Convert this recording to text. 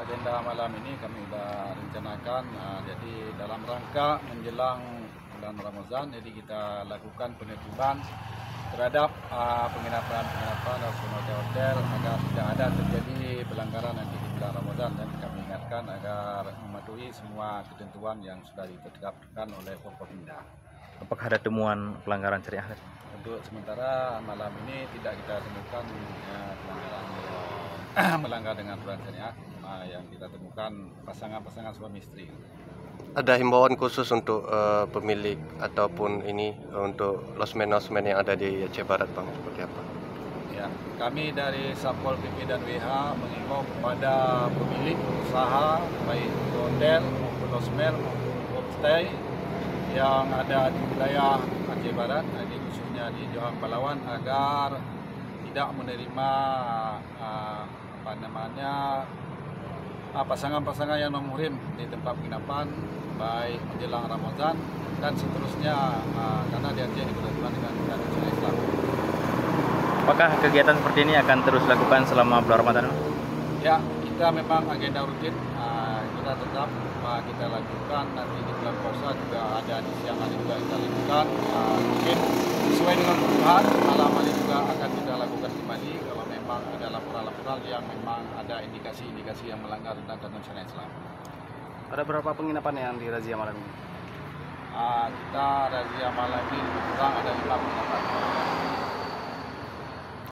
agenda malam ini kami sudah rencanakan, jadi dalam rangka menjelang bulan Ramadan, jadi kita lakukan penertiban terhadap penginapan ataupun hotel-hotel agar tidak ada terjadi pelanggaran nanti di bulan Ramadan, dan kami ingatkan agar mematuhi semua ketentuan yang sudah ditetapkan oleh Forkopimda. Apakah ada temuan pelanggaran syariah? Untuk sementara malam ini tidak kita temukan pelanggaran melanggar dengan aturan syariah. Yang kita temukan pasangan-pasangan suami istri. Ada himbauan khusus untuk pemilik ataupun ini untuk losmen yang ada di Aceh Barat, Bang, seperti apa? Ya, kami dari Satpol PP dan WH mengimbau kepada pemilik usaha baik hotel maupun losmen maupun homestay yang ada di wilayah Aceh Barat, khususnya di Johor Pahlawan, agar tidak menerima pasangan-pasangan yang non-muhrim di tempat penginapan baik menjelang Ramadan dan seterusnya, karena di Aceh diberlakukan dengan syariat Islam. Apakah kegiatan seperti ini akan terus dilakukan selama bulan Ramadan? Ya, kita memang agenda rutin, kita tetap kita lakukan. Nanti di bulan puasa juga ada di siang hari juga kita lakukan. Mungkin sesuai dengan kebutuhan malam hari juga akan kita lakukan kembali kalau memang ada laporan-laporan yang memang ada indikasi-indikasi yang melanggar tentang syariat Islam. Ada berapa penginapan yang dirazia malam ini? Kita razia malam ini kurang ada 5 penginapan.